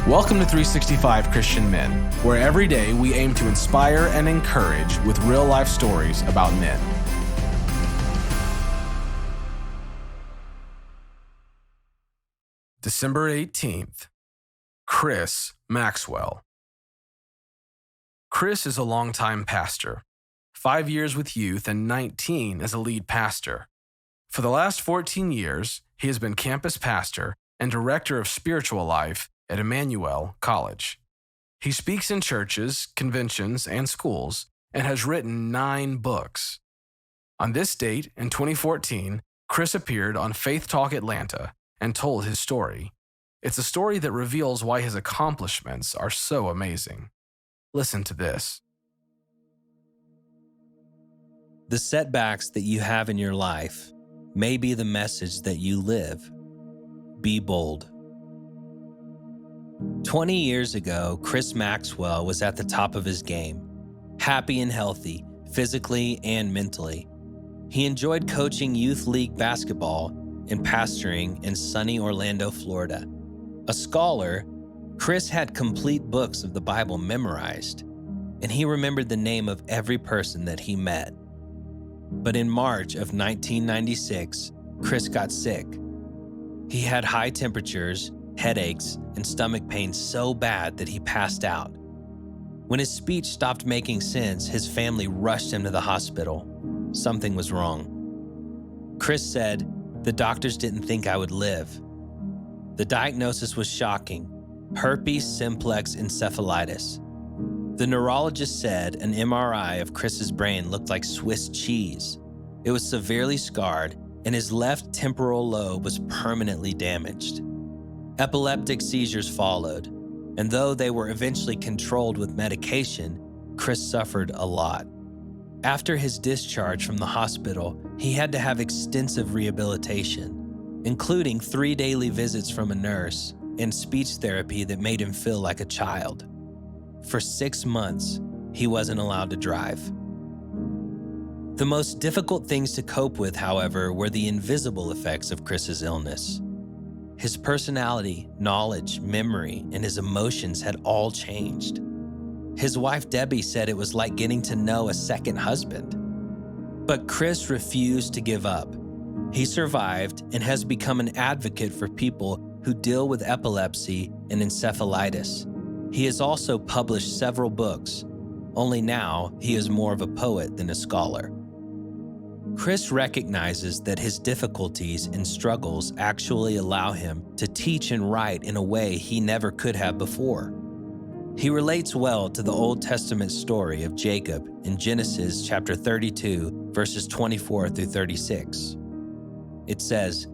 Welcome to 365 Christian Men, where every day we aim to inspire and encourage with real-life stories about men. December 18th, Chris Maxwell. Chris is a longtime pastor, 5 years with youth and 19 as a lead pastor. For the last 14 years, he has been campus pastor and director of spiritual life at Emmanuel College. He speaks in churches, conventions, and schools, and has written 9 books. On this date, in 2014, Chris appeared on Faith Talk Atlanta and told his story. It's a story that reveals why his accomplishments are so amazing. Listen to this. The setbacks that you have in your life may be the message that you live. Be bold. 20 years ago, Chris Maxwell was at the top of his game, happy and healthy, physically and mentally. He enjoyed coaching youth league basketball and pastoring in sunny Orlando, Florida. A scholar, Chris had complete books of the Bible memorized, and he remembered the name of every person that he met. But in March of 1996, Chris got sick. He had high temperatures, headaches, and stomach pain so bad that he passed out. When his speech stopped making sense, his family rushed him to the hospital. Something was wrong. Chris said, "The doctors didn't think I would live." The diagnosis was shocking: herpes simplex encephalitis. The neurologist said an MRI of Chris's brain looked like Swiss cheese. It was severely scarred, and his left temporal lobe was permanently damaged. Epileptic seizures followed, and though they were eventually controlled with medication, Chris suffered a lot. After his discharge from the hospital, he had to have extensive rehabilitation, including 3 daily visits from a nurse and speech therapy that made him feel like a child. For 6 months, he wasn't allowed to drive. The most difficult things to cope with, however, were the invisible effects of Chris's illness. His personality, knowledge, memory, and his emotions had all changed. His wife Debbie said it was like getting to know a second husband. But Chris refused to give up. He survived and has become an advocate for people who deal with epilepsy and encephalitis. He has also published several books, only now he is more of a poet than a scholar. Chris recognizes that his difficulties and struggles actually allow him to teach and write in a way he never could have before. He relates well to the Old Testament story of Jacob in Genesis chapter 32, verses 24 through 36. It says,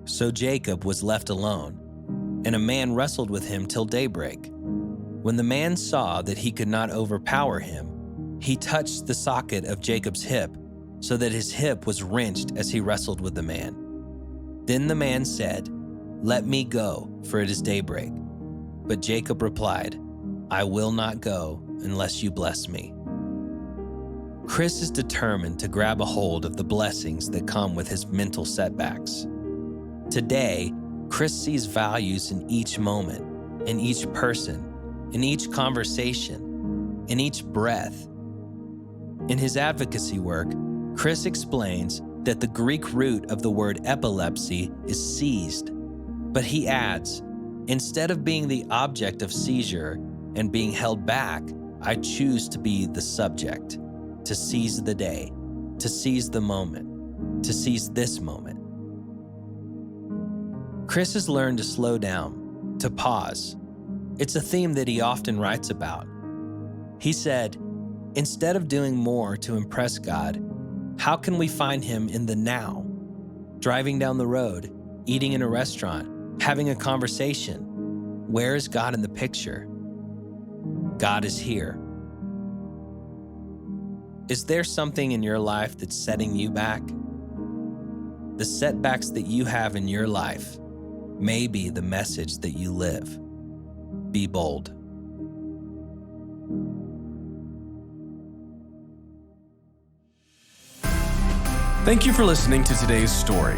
"So Jacob was left alone, and a man wrestled with him till daybreak. When the man saw that he could not overpower him, he touched the socket of Jacob's hip, so that his hip was wrenched as he wrestled with the man. Then the man said, 'Let me go, for it is daybreak.' But Jacob replied, 'I will not go unless you bless me.'" Chris is determined to grab a hold of the blessings that come with his mental setbacks. Today, Chris sees values in each moment, in each person, in each conversation, in each breath. In his advocacy work, Chris explains that the Greek root of the word epilepsy is seized, but he adds, "Instead of being the object of seizure and being held back, I choose to be the subject, to seize the day, to seize the moment, to seize this moment." Chris has learned to slow down, to pause. It's a theme that he often writes about. He said, "Instead of doing more to impress God, how can we find him in the now? Driving down the road, eating in a restaurant, having a conversation. Where is God in the picture? God is here." Is there something in your life that's setting you back? The setbacks that you have in your life may be the message that you live. Be bold. Thank you for listening to today's story.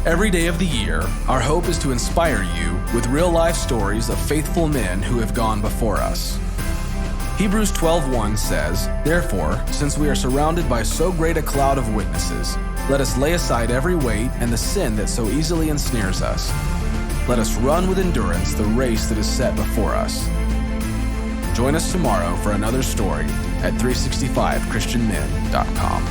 Every day of the year, our hope is to inspire you with real-life stories of faithful men who have gone before us. Hebrews 12:1 says, "Therefore, since we are surrounded by so great a cloud of witnesses, let us lay aside every weight and the sin that so easily ensnares us. Let us run with endurance the race that is set before us." Join us tomorrow for another story at 365christianmen.com.